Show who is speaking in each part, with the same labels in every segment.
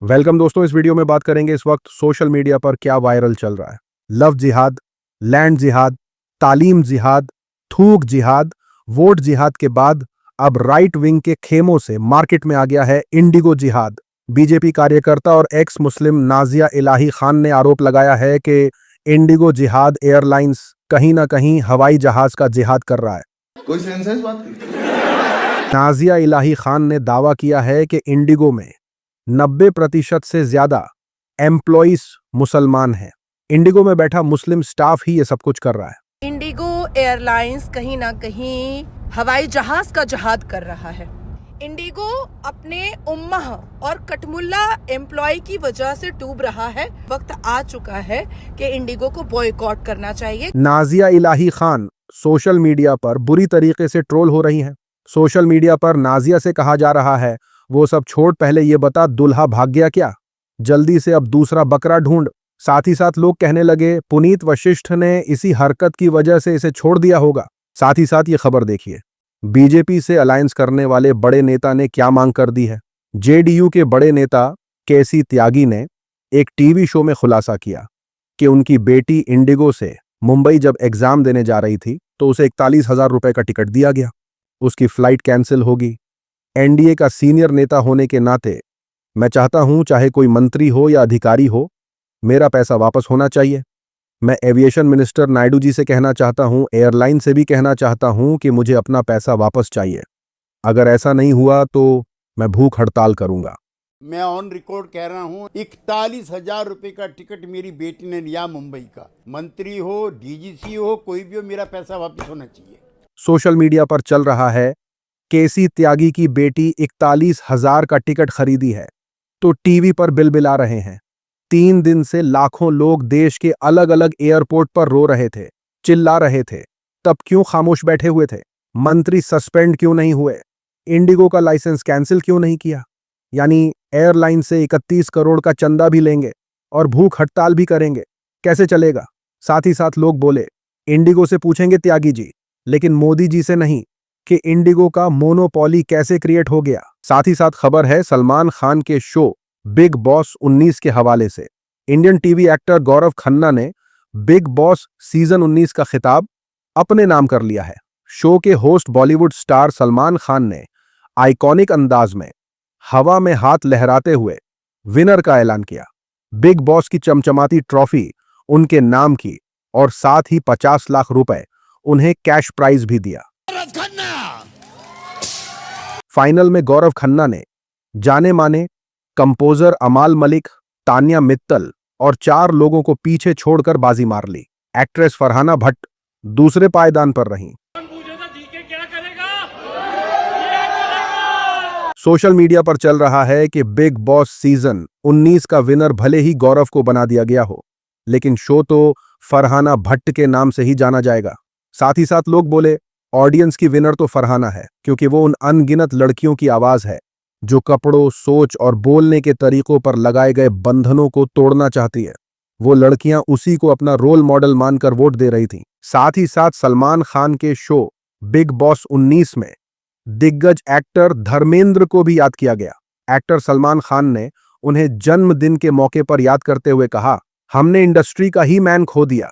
Speaker 1: Welcome दोस्तों। इस video में बात करेंगे इस वक्त सोशल मीडिया पर क्या वायरल चल रहा है। लव जिहाद, लैंड जिहाद, तालीम जिहाद, थूक जिहाद, वोट जिहाद के बाद अब राइट विंग के खेमों से मार्केट में आ गया है इंडिगो जिहाद। बीजेपी कार्यकर्ता और एक्स मुस्लिम नाजिया इलाही खान ने आरोप लगाया है कि इंडिगो जिहाद एयरलाइंस कहीं ना कहीं हवाई जहाज का जिहाद कर रहा है।
Speaker 2: कोई सेंस है इस बात की?
Speaker 1: नाजिया इलाही खान ने दावा किया है कि इंडिगो में 90% से ज्यादा एम्प्लॉइज मुसलमान हैं। इंडिगो में बैठा मुस्लिम स्टाफ ही ये सब कुछ कर रहा है।
Speaker 3: इंडिगो एयरलाइंस कहीं ना कहीं हवाई जहाज का जहाद कर रहा है। इंडिगो अपने उम्मह और कटमुल्ला एम्प्लॉय की वजह से डूब रहा है। वक्त आ चुका है कि इंडिगो को बॉयकॉट करना चाहिए।
Speaker 1: नाजिया इलाही खान सोशल मीडिया पर बुरी तरीके से ट्रोल हो रही हैं। सोशल मीडिया पर नाजिया से कहा जा रहा है, वो सब छोड़, पहले ये बता दुल्हा भाग गया क्या, जल्दी से अब दूसरा बकरा ढूंढ। साथ ही साथ लोग कहने लगे पुनीत वशिष्ठ ने इसी हरकत की वजह से इसे छोड़ दिया होगा। साथ ही साथ ये खबर देखिए, बीजेपी से अलायंस करने वाले बड़े नेता ने क्या मांग कर दी है। जेडीयू के बड़े नेता केसी त्यागी ने एक टीवी शो में खुलासा किया कि उनकी बेटी इंडिगो से मुंबई जब एग्जाम देने जा रही थी तो उसे 41,000 रुपए का टिकट दिया गया। उसकी फ्लाइट कैंसिल होगी। एनडीए का सीनियर नेता होने के नाते मैं चाहता हूं, चाहे कोई मंत्री हो या अधिकारी हो, मेरा पैसा वापस होना चाहिए। मैं एविएशन मिनिस्टर नायडू जी से कहना चाहता हूं, एयरलाइन से भी कहना चाहता हूं कि मुझे अपना पैसा वापस चाहिए। अगर ऐसा नहीं हुआ तो मैं भूख हड़ताल करूंगा।
Speaker 4: मैं ऑन रिकॉर्ड कह रहा हूं, 41,000 रुपए का टिकट मेरी बेटी ने लिया मुंबई का। मंत्री हो, डीजीसी हो, कोई भी हो, मेरा पैसा वापस होना चाहिए।
Speaker 1: सोशल मीडिया पर चल रहा है केसी त्यागी की बेटी 41,000 का टिकट खरीदी है तो टीवी पर बिलबिला रहे हैं। 3 दिन से लाखों लोग देश के अलग अलग एयरपोर्ट पर रो रहे थे, चिल्ला रहे थे। तब क्यों खामोश बैठे हुए थे? मंत्री सस्पेंड क्यों नहीं हुए? इंडिगो का लाइसेंस कैंसिल क्यों नहीं किया? यानी एयरलाइन से 31 करोड़ का चंदा भी लेंगे और भूख हड़ताल भी करेंगे, कैसे चलेगा? साथ ही साथ लोग बोले इंडिगो से पूछेंगे त्यागी जी, लेकिन मोदी जी से नहीं कि इंडिगो का मोनोपोली कैसे क्रिएट हो गया। साथ ही साथ खबर है सलमान खान के शो बिग बॉस 19 के हवाले से। Indian TV actor Gaurav Khanna ने बिग बॉस सीजन 19 का खिताब अपने नाम कर लिया है। शो के होस्ट बॉलीवुड स्टार सलमान खान ने आइकॉनिक अंदाज में हवा में हाथ लहराते हुए विनर का ऐलान किया। बिग बॉस की चमचमाती ट्रॉफी उनके नाम की और साथ ही 50 लाख रुपए उन्हें कैश प्राइज भी दिया। फाइनल में गौरव खन्ना ने जाने माने कंपोजर अमाल मलिक, तान्या मित्तल और 4 लोगों को पीछे छोड़कर बाजी मार ली। एक्ट्रेस फरहाना भट्ट दूसरे पायदान पर रहीं। सोशल मीडिया पर चल रहा है कि बिग बॉस सीजन 19 का विनर भले ही गौरव को बना दिया गया हो, लेकिन शो तो फरहाना भट्ट के नाम से ही जाना जाएगा। साथ ही साथ लोग बोले ऑडियंस की विनर तो फरहाना है, क्योंकि वो उन अनगिनत लड़कियों की आवाज है जो कपड़ों, सोच और बोलने के तरीकों पर लगाए गए बंधनों को तोड़ना चाहती है। वो लड़कियां उसी को अपना रोल मॉडल मानकर वोट दे रही थीं। साथ ही साथ सलमान खान के शो बिग बॉस 19 में दिग्गज एक्टर धर्मेंद्र को भी याद किया गया। एक्टर सलमान खान ने उन्हें जन्मदिन के मौके पर याद करते हुए कहा, हमने इंडस्ट्री का ही मैन खो दिया।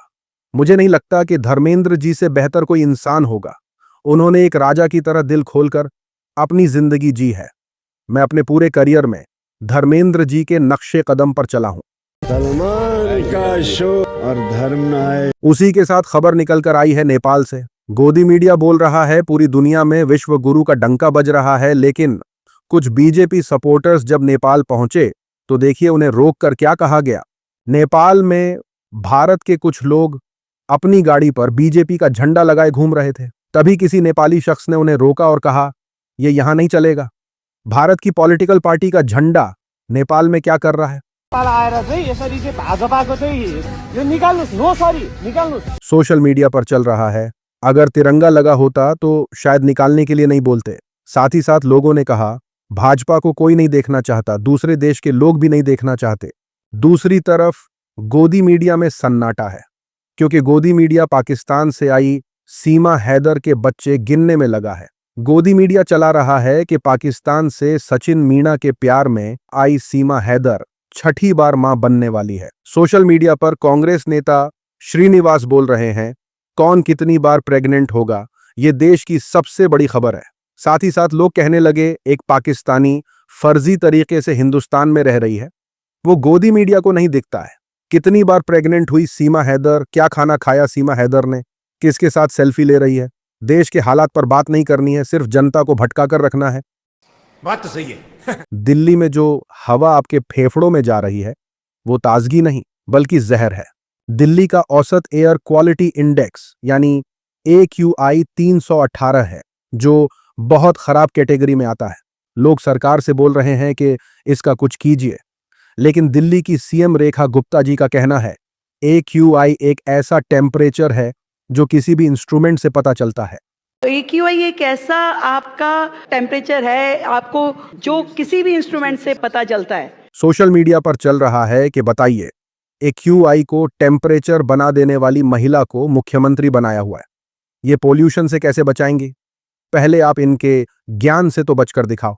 Speaker 1: मुझे नहीं लगता कि धर्मेंद्र जी से बेहतर कोई इंसान होगा। उन्होंने एक राजा की तरह दिल खोलकर अपनी जिंदगी जी है। मैं अपने पूरे करियर में धर्मेंद्र जी के नक्शे कदम पर चला हूं।
Speaker 5: सलमान का शो और धर्म नायक।
Speaker 1: उसी के साथ खबर निकल कर आई है नेपाल से। गोदी मीडिया बोल रहा है पूरी दुनिया में विश्व गुरु का डंका बज रहा है, लेकिन कुछ बीजेपी सपोर्टर्स जब नेपाल पहुंचे तो देखिए उन्हें रोक कर क्या कहा गया। नेपाल में भारत के कुछ लोग अपनी गाड़ी पर बीजेपी का झंडा लगाए घूम रहे थे। तभी किसी नेपाली शख्स ने उन्हें रोका और कहा, यह यहां नहीं चलेगा। भारत की पॉलिटिकल पार्टी का झंडा नेपाल में क्या कर रहा है? सोशल मीडिया पर चल रहा है अगर तिरंगा लगा होता तो शायद निकालने के लिए नहीं बोलते। साथ ही साथ लोगों ने कहा भाजपा को कोई नहीं देखना चाहता, दूसरे देश के लोग भी नहीं देखना चाहते। दूसरी तरफ गोदी मीडिया में सन्नाटा है, क्योंकि गोदी मीडिया पाकिस्तान से आई सीमा हैदर के बच्चे गिनने में लगा है। गोदी मीडिया चला रहा है कि पाकिस्तान से सचिन मीणा के प्यार में आई सीमा हैदर छठी बार मां बनने वाली है। सोशल मीडिया पर कांग्रेस नेता श्रीनिवास बोल रहे हैं, कौन कितनी बार प्रेग्नेंट होगा, ये देश की सबसे बड़ी खबर है। साथ ही साथ लोग कहने लगे, एक पाकिस्तानी फर्जी तरीके से हिंदुस्तान में रह रही है, वो गोदी मीडिया को नहीं दिखता है। कितनी बार प्रेग्नेंट हुई सीमा हैदर, क्या खाना खाया सीमा हैदर ने, किसके साथ सेल्फी ले रही है। देश के हालात पर बात नहीं करनी है, सिर्फ जनता को भटका कर रखना है।
Speaker 2: बात तो सही है।
Speaker 1: दिल्ली में जो हवा आपके फेफड़ों में जा रही है वो ताजगी नहीं बल्कि जहर है। दिल्ली का औसत एयर क्वालिटी इंडेक्स यानी AQI 318 है, जो बहुत खराब कैटेगरी में आता है। लोग सरकार से बोल रहे हैं कि इसका कुछ कीजिए, लेकिन दिल्ली की CM रेखा गुप्ता जी का कहना है, AQI एक ऐसा टेम्परेचर है जो किसी भी इंस्ट्रूमेंट से पता चलता है।
Speaker 6: AQI एक ऐसा आपका टेम्परेचर है आपको जो किसी भी इंस्ट्रूमेंट से पता चलता है।
Speaker 1: सोशल मीडिया पर चल रहा है कि बताइए, AQI को टेम्परेचर बना देने वाली महिला को मुख्यमंत्री बनाया हुआ है, ये पोल्यूशन से कैसे बचाएंगी? पहले आप इनके ज्ञान से तो बचकर दिखाओ।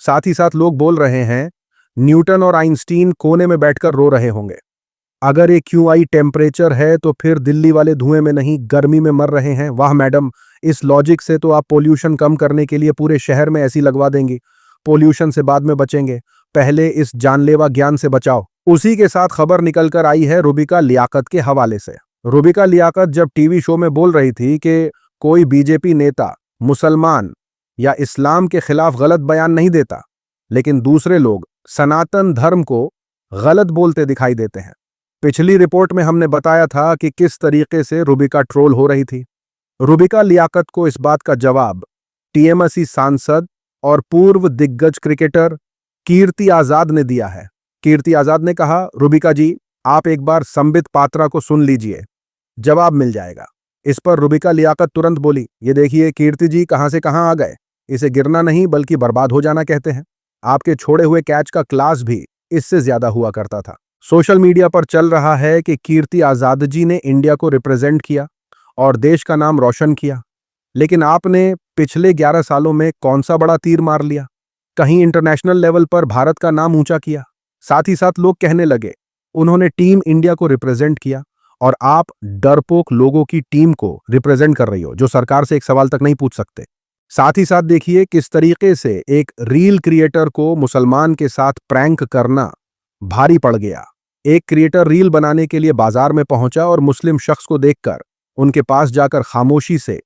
Speaker 1: साथ ही साथ लोग बोल रहे हैं, न्यूटन और आइंस्टीन कोने में बैठकर रो रहे होंगे। अगर AQI टेम्परेचर है तो फिर दिल्ली वाले धुएं में नहीं गर्मी में मर रहे हैं। वाह मैडम, इस लॉजिक से तो आप पोल्यूशन कम करने के लिए पूरे शहर में ऐसी लगवा देंगी। पोल्यूशन से बाद में बचेंगे, पहले इस जानलेवा ज्ञान से बचाओ। उसी के साथ खबर निकलकर आई है रुबिका लियाकत के हवाले से। रुबिका लियाकत जब टीवी शो में बोल रही थी कि कोई BJP नेता मुसलमान या इस्लाम के खिलाफ गलत बयान नहीं देता, लेकिन दूसरे लोग सनातन धर्म को गलत बोलते दिखाई देते हैं। पिछली रिपोर्ट में हमने बताया था कि किस तरीके से रुबिका ट्रोल हो रही थी। रुबिका लियाकत को इस बात का जवाब TMC सांसद और पूर्व दिग्गज क्रिकेटर कीर्ति आजाद ने दिया है। कीर्ति आजाद ने कहा, रुबिका जी, आप एक बार संबित पात्रा को सुन लीजिए, जवाब मिल जाएगा। इस पर रुबिका लियाकत तुरंत बोली, ये देखिए कीर्ति जी कहां से कहां आ गए, इसे गिरना नहीं बल्कि बर्बाद हो जाना कहते हैं। आपके छोड़े हुए कैच का क्लास भी इससे ज्यादा हुआ करता था। सोशल मीडिया पर चल रहा है कि कीर्ति आजाद जी ने इंडिया को रिप्रेजेंट किया और देश का नाम रोशन किया, लेकिन आपने पिछले 11 सालों में कौन सा बड़ा तीर मार लिया? कहीं इंटरनेशनल लेवल पर भारत का नाम ऊंचा किया? साथ ही साथ लोग कहने लगे, उन्होंने टीम इंडिया को रिप्रेजेंट किया और आप डरपोक लोगों की टीम को रिप्रेजेंट कर रही हो, जो सरकार से एक सवाल तक नहीं पूछ सकते। साथ ही साथ देखिए किस तरीके से एक रील क्रिएटर को मुसलमान के साथ प्रैंक करना भारी पड़ गया। एक क्रिएटर रील बनाने के लिए बाजार में पहुंचा और मुस्लिम शख्स को देखकर उनके पास जाकर खामोशी से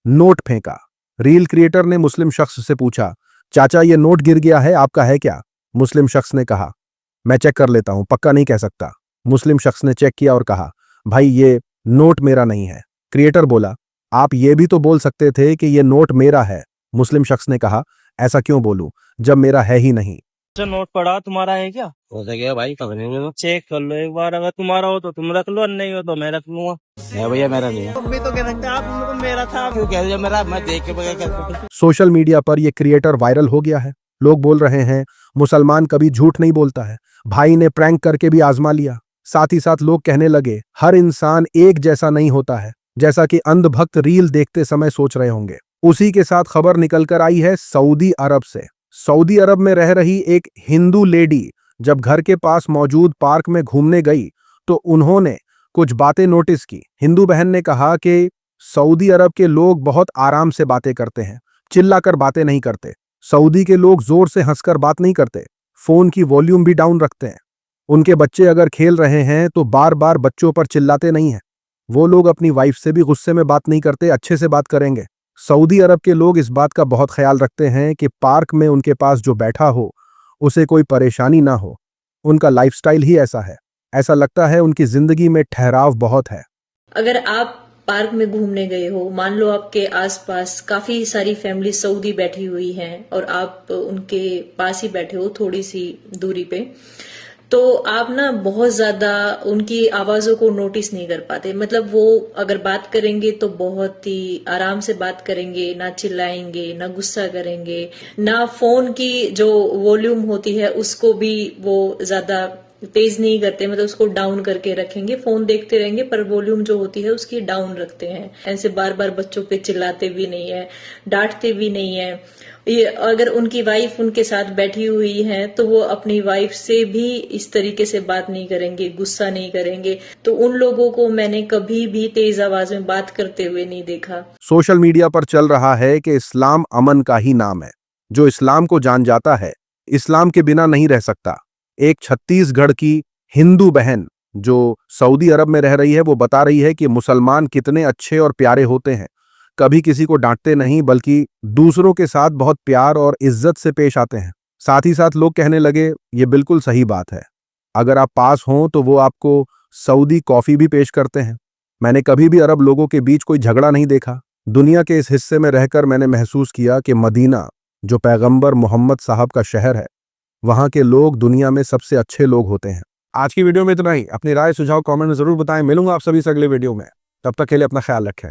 Speaker 1: नोट फेंका। रील क्रिएटर ने मुस्लिम शख्स से पूछा, चाचा ये नोट गिर गया है, आपका है क्या? मुस्लिम शख्स ने कहा, मैं चेक कर लेता हूं, पक्का नहीं कह सकता। मुस्लिम शख्स ने चेक किया और कहा, भाई ये नोट मेरा नहीं है। क्रिएटर बोला, आप ये भी तो बोल सकते थे कि ये नोट मेरा है। मुस्लिम शख्स ने कहा, ऐसा क्यों बोलूं जब मेरा है ही नहीं।
Speaker 7: नोट पड़ा तुम्हारा है क्या?
Speaker 8: हो सके भाई,
Speaker 7: चेक कर लो एक बार, अगर तुम्हारा हो तो तुम रख लो, नहीं हो तो मैं रख लूंगा।
Speaker 8: है भैया, मेरा नहीं है।
Speaker 7: मम्मी तो कह सकते आप लोगों को मेरा था,
Speaker 8: क्यों कह रहे हो मेरा? मैं देख के बगैर।
Speaker 1: सोशल मीडिया पर यह क्रिएटर वायरल हो गया है। लोग बोल रहे हैं, मुसलमान कभी झूठ नहीं बोलता है, भाई ने प्रैंक करके भी आजमा लिया। साथ ही साथ लोग कहने लगे, हर इंसान एक जैसा नहीं होता है, जैसा कि अंधभक्त रील देखते समय सोच रहे होंगे। उसी के साथ खबर निकलकर आई है सऊदी अरब से। सऊदी अरब में रह रही एक हिंदू लेडी जब घर के पास मौजूद पार्क में घूमने गई तो उन्होंने कुछ बातें नोटिस की। हिंदू बहन ने कहा कि सऊदी अरब के लोग बहुत आराम से बातें करते हैं, चिल्लाकर बातें नहीं करते। सऊदी के लोग जोर से हंसकर बात नहीं करते, फोन की वॉल्यूम भी डाउन रखते हैं। उनके बच्चे अगर खेल रहे हैं तो बार बार बच्चों पर चिल्लाते नहीं हैं। वो लोग अपनी वाइफ से भी गुस्से में बात नहीं करते, अच्छे से बात करेंगे। सऊदी अरब के लोग इस बात का बहुत ख्याल रखते हैं कि पार्क में उनके पास जो बैठा हो उसे कोई परेशानी ना हो। उनका लाइफस्टाइल ही ऐसा है। ऐसा लगता है उनकी जिंदगी में ठहराव बहुत है।
Speaker 9: अगर आप पार्क में घूमने गए हो, मान लो आपके आसपास काफी सारी फैमिली सऊदी बैठी हुई हैं और आप उनके पास ही बैठे हो थोड़ी सी दूरी पे, तो आप ना बहुत ज्यादा उनकी आवाजों को नोटिस नहीं कर पाते। मतलब वो अगर बात करेंगे तो बहुत ही आराम से बात करेंगे, ना चिल्लाएंगे, ना गुस्सा करेंगे, ना फोन की जो वॉल्यूम होती है उसको भी वो ज्यादा तेज नहीं करते, मतलब उसको डाउन करके रखेंगे, फोन देखते रहेंगे पर वॉल्यूम जो होती है उसकी डाउन रखते हैं। ऐसे बार बार बच्चों पे चिल्लाते भी नहीं है, डांटते भी नहीं है। ये अगर उनकी वाइफ उनके साथ बैठी हुई है तो वो अपनी वाइफ से भी इस तरीके से बात नहीं करेंगे, गुस्सा नहीं करेंगे। तो उन लोगों को मैंने कभी भी तेज आवाज में बात करते हुए नहीं देखा।
Speaker 1: सोशल मीडिया पर चल रहा है कि इस्लाम अमन का ही नाम है। जो इस्लाम को जान जाता है इस्लाम के बिना नहीं रह सकता। एक छत्तीसगढ़ की हिंदू बहन जो सऊदी अरब में रह रही है वो बता रही है कि मुसलमान कितने अच्छे और प्यारे होते हैं, कभी किसी को डांटते नहीं बल्कि दूसरों के साथ बहुत प्यार और इज्जत से पेश आते हैं। साथ ही साथ लोग कहने लगे ये बिल्कुल सही बात है, अगर आप पास हों तो वो आपको सऊदी कॉफी भी पेश करते हैं। मैंने कभी भी अरब लोगों के बीच कोई झगड़ा नहीं देखा। दुनिया के इस हिस्से में रहकर मैंने महसूस किया कि मदीना जो पैगंबर मोहम्मद साहब का शहर है, वहां के लोग दुनिया में सबसे अच्छे लोग होते हैं। आज की वीडियो में इतना ही। अपनी राय सुझाव कमेंट में जरूर बताएं। मिलूंगा आप सभी से अगले वीडियो में। तब तक के लिए अपना ख्याल रखें।